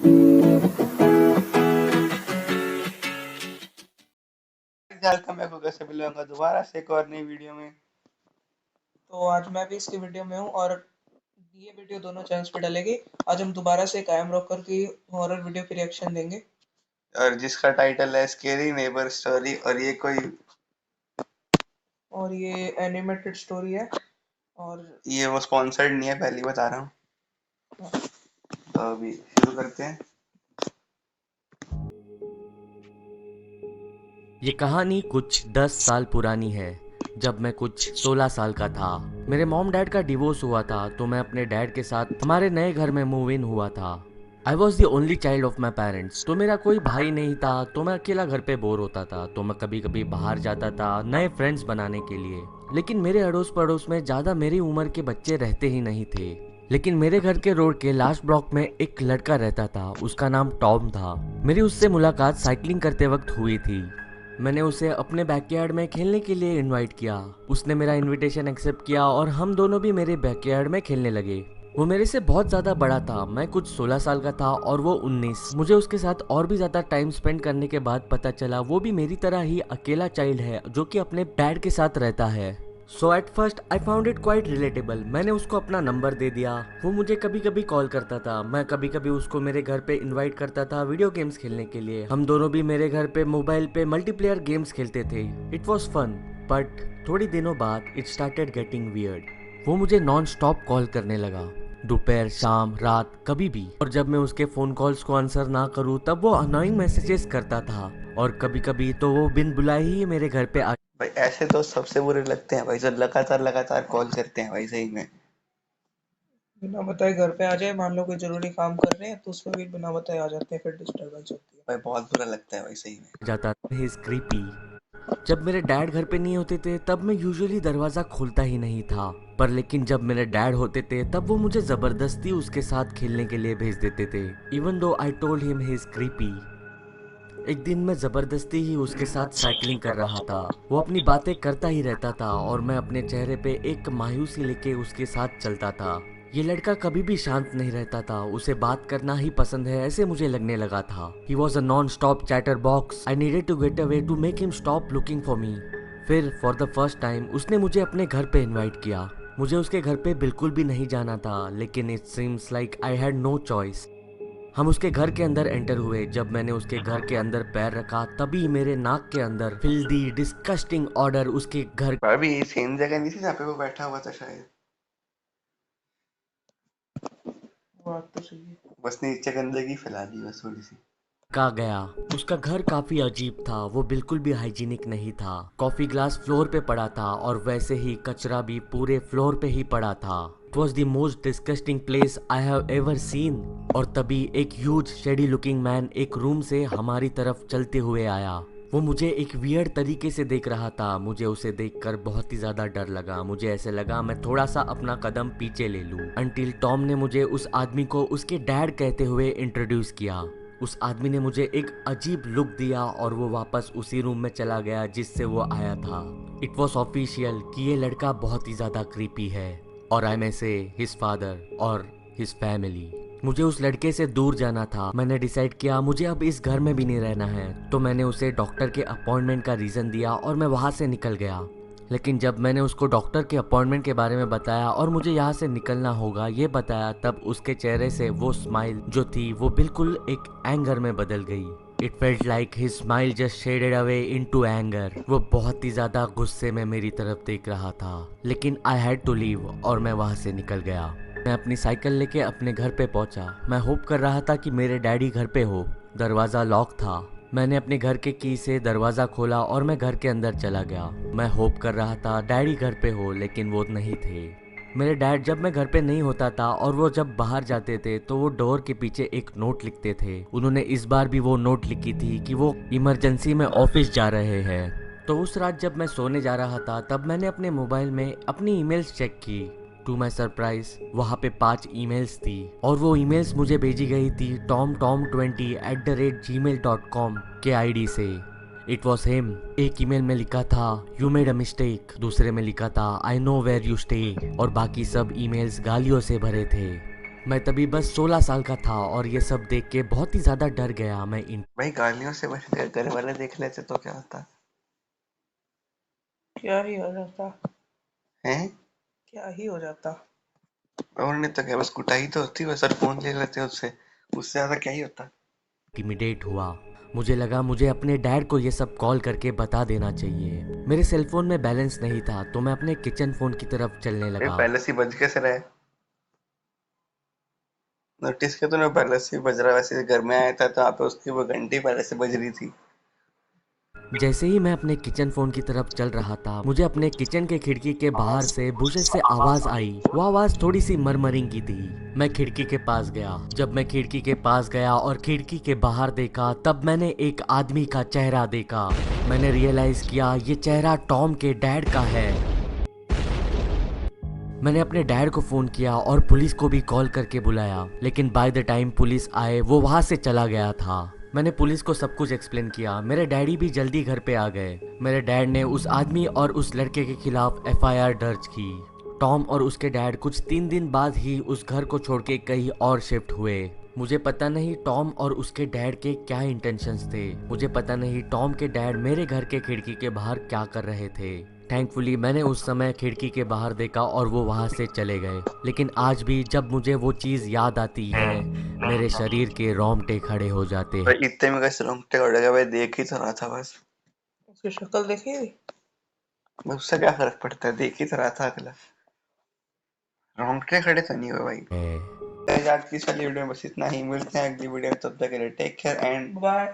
Welcome back, कैसे मिलूंगा दोबारा से एक और नई वीडियो में। तो आज मैं भी इसकी वीडियो में हूँ और ये वीडियो दोनों चैनल्स पे डलेगी। आज हम दोबारा से कायम रोकर की हॉरर वीडियो की रिएक्शन देंगे और जिसका टाइटल है स्केरी नेबर स्टोरी। और ये कोई और ये एनिमेटेड स्टोरी है। और ये वो स्पॉन्सर्ड नहीं है, पहले ही बता रहा हूँ। तो अभी शुरू करते हैं। ये कहानी कुछ 10 साल पुरानी है। जब मैं कुछ 16 साल का था, मेरे मॉम डैड का डिवोर्स हुआ था, तो मैं अपने डैड के साथ हमारे नए घर में मूव इन हुआ था। I was the only child of my parents. तो मेरा कोई भाई नहीं था, तो मैं अकेला घर पे बोर होता था। तो मैं कभी कभी बाहर जाता था नए फ्रेंड्स बनाने के लिए। लेकिन मेरे अड़ोस पड़ोस में ज्यादा मेरी उम्र के बच्चे रहते ही नहीं थे। लेकिन मेरे घर के रोड के लास्ट ब्लॉक में एक लड़का रहता था, उसका नाम टॉम था। मेरी उससे मुलाकात साइकिलिंग करते वक्त हुई थी। मैंने उसे अपने बैकयार्ड में खेलने के लिए इनवाइट किया। उसने मेरा इनविटेशन एक्सेप्ट किया और हम दोनों भी मेरे बैकयार्ड में खेलने लगे। वो मेरे से बहुत ज़्यादा बड़ा था। मैं कुछ 16 साल का था और वो 19। मुझे उसके साथ और भी ज़्यादा टाइम स्पेंड करने के बाद पता चला वो भी मेरी तरह ही अकेला चाइल्ड है जो कि अपने डैड के साथ रहता है। So at first I found it quite relatable. मैंने उसको अपना नंबर दे दिया। वो मुझे कभी कभी कॉल करता था। मैं कभी कभी उसको मेरे घर पे इनवाइट करता था वीडियो गेम्स खेलने के लिए। हम दोनों भी मेरे घर पे मोबाइल पे मल्टीप्लेयर गेम्स खेलते थे। It was fun. बट थोड़ी दिनों बाद इट स्टार्टेड गेटिंग वियर्ड। वो मुझे नॉन स्टॉप कॉल करने लगा, दोपहर शाम रात कभी भी। और जब मैं उसके फोन कॉल्स को आंसर ना करूं तब वो अनोइंग मैसेजेस करता था। और कभी कभी तो वो बिन बुलाए ही मेरे घर पे आ भाई ऐसे तो सबसे बुरे लगते हैं भाई, जो लगातार कॉल करते हैं भाई, सही में। बिना बताए घर पे आ जाए। मान लो कोई जरूरी काम कर रहे हैं तो उसमें भी बिना बताए आ जाते हैं, फिर डिस्टर्बेंस होती है। भाई बहुत बुरा लगता है भाई, सही में। जाता था। He is creepy। जब मेरे डैड घर पे नहीं होते थे तब मैं यूजुअली दरवाजा खोलता ही नहीं था। पर लेकिन जब मेरे डैड होते थे तब वो मुझे जबरदस्ती उसके साथ खेलने के लिए भेज देते थे। Even though I told him he is creepy. एक दिन मैं जबरदस्ती ही उसके साथ साइकिलिंग कर रहा था। वो अपनी बातें करता ही रहता था और मैं अपने चेहरे पे एक मायूसी लेके उसके साथ चलता था। ये लड़का कभी भी शांत नहीं रहता था। उसे बात करना ही पसंद है ऐसे मुझे लगने लगा था। He was a non stop chatter box. I needed to get away to make him stop looking for me. फिर फॉर द फर्स्ट टाइम उसने मुझे अपने घर पे इनवाइट किया। मुझे उसके घर पे बिल्कुल भी नहीं जाना था, लेकिन it seems like I had no choice. हम उसके घर के अंदर एंटर हुए। जब मैंने उसके घर के अंदर पैर रखा तभी मेरे नाक के अंदर फिल्दी डिस्कस्टिंग ऑर्डर उसके घर। भाई सेम जगह नहीं थी जहाँ पे वो बैठा हुआ था शायद। बात तो सही है। बस नीचे गंदगी फैला दी बस थोड़ी सी। का गया। उसका घर काफी अजीब था। वो बिल्कुल भी हाइजीनिक नहीं था। कॉफी ग्लास फ्लोर पे पड़ा था और वैसे ही कचरा भी पूरे फ्लोर पे ही पड़ा था। It was the most disgusting place I have ever seen. और तभी एक ह्यूज शेडी लुकिंग मैन एक रूम से हमारी तरफ चलते हुए आया। वो मुझे एक वियर्ड तरीके से देख रहा था। मुझे उसे देखकर बहुत ही ज्यादा डर लगा। मुझे ऐसे लगा मैं थोड़ा सा अपना कदम पीछे ले लूं। अंटिल टॉम ने मुझे उस आदमी को उसके डैड कहते हुए इंट्रोड्यूस किया। उस आदमी ने मुझे एक अजीब लुक दिया और वो वापस उसी रूम में चला गया जिससे वो आया था। इट वॉज ऑफिशियल कि ये लड़का बहुत ही ज्यादा क्रीपी है और आई मे से हिज फादर और हिज फैमिली। मुझे उस लड़के से दूर जाना था। मैंने डिसाइड किया मुझे अब इस घर में भी नहीं रहना है। तो मैंने उसे डॉक्टर के अपॉइंटमेंट का रीजन दिया और मैं वहां से निकल गया। लेकिन जब मैंने उसको डॉक्टर के अपॉइंटमेंट के बारे में बताया और मुझे यहाँ से निकलना होगा ये बताया, तब उसके चेहरे से वो स्माइल जो थी वो बिल्कुल एक एंगर में बदल गई। It felt like his smile just shaded away into anger. वो बहुत ही ज्यादा गुस्से में मेरी तरफ देख रहा था। लेकिन आई हैड टू लीव और मैं वहां से निकल गया। मैं अपनी साइकिल लेके अपने घर पे पहुंचा। मैं होप कर रहा था कि मेरे डैडी घर पे हो। दरवाजा लॉक था। मैंने अपने घर के की से दरवाजा खोला और मैं घर के अंदर चला गया। मैं होप कर रहा था डैडी घर पे हो, लेकिन वो नहीं थे। मेरे डैड जब मैं घर पे नहीं होता था और वो जब बाहर जाते थे तो वो डोर के पीछे एक नोट लिखते थे। उन्होंने इस बार भी वो नोट लिखी थी कि वो इमरजेंसी में ऑफिस जा रहे हैं। तो उस रात जब मैं सोने जा रहा था तब मैंने अपने मोबाइल में अपनी ईमेल्स चेक की। टू माई सरप्राइज वहाँ पे 5 ईमेल्स थी और वो ईमेल्स मुझे भेजी गई थी tomtom20@gmail.com के आईडी से। It was him. एक ईमेल में लिखा था यू मेड अ मिस्टेक, दूसरे में लिखा था I know where you stay और बाकी सब ईमेल्स गालियों से भरे थे। मैं तभी बस 16 साल का था और ये सब देख के बहुत ही ज्यादा डर गया। मैं भाई गालियों से बच गए, घर वाले देख लेते तो क्या होता क्या ही हो जाता, है। क्या ही हो जाता। और नहीं तो क्या, बस कुटाई तो होती, बस सर फोन ले लेते उससे, उससे ज्यादा क्या ही होता। इंटिमिडेट हुआ। मुझे लगा मुझे अपने डैड को ये सब कॉल करके बता देना चाहिए। मेरे सेलफोन में बैलेंस नहीं था तो मैं अपने किचन फोन की तरफ चलने अरे लगा। पहले से बज कैसे रहा है, नोटिस किया तूने, पहले से बज रहा है। वैसे घर में आया था तो यहाँ पे उसकी वो घंटी पहले से बज रही थी। जैसे ही मैं अपने किचन फोन की तरफ चल रहा था, मुझे अपने किचन के खिड़की के बाहर से बुशेस से आवाज आई। वो आवाज थोड़ी सी मरमरिंग की थी। मैं खिड़की के पास गया। जब मैं खिड़की के पास गया और खिड़की के बाहर देखा, तब मैंने एक आदमी का चेहरा देखा। मैंने रियलाइज किया ये चेहरा टॉम के डैड का है। मैंने अपने डैड को फोन किया और पुलिस को भी कॉल करके बुलाया, लेकिन बाय द टाइम पुलिस आए वो वहां से चला गया था। मैंने पुलिस को सब कुछ एक्सप्लेन किया। मेरे डैडी भी जल्दी घर पे आ गए। मेरे डैड ने उस आदमी और उस लड़के के खिलाफ एफआईआर दर्ज की। टॉम और उसके डैड कुछ 3 दिन बाद ही उस घर को छोड़ के कहीं और शिफ्ट हुए। मुझे पता नहीं टॉम और उसके डैड के क्या इंटेंशंस थे। मुझे पता नहीं टॉम के डैड मेरे घर के खिड़की के बाहर क्या कर रहे थे। थैंकफुली मैंने उस समय खिड़की के बाहर देखा और वो वहां से चले गए। लेकिन आज भी जब मुझे वो चीज याद आती है, मेरे शरीर के रोंगटे खड़े हो जाते हैं। भाई इतने में कैसे रोंगटे उड़ेगा, भाई देख ही तो रहा था बस। उसकी शक्ल देखी थी। बस उससे क्या फर्क पड़ता है, देख ही तो रहा था अगला, रोंगटे खड़े तो नहीं हुए भाई। आज की इस वाली वीडियो में बस इतना ही, मिलते हैं अगली वीडियो में, तब तक के लिए टेक केयर एंड बाय।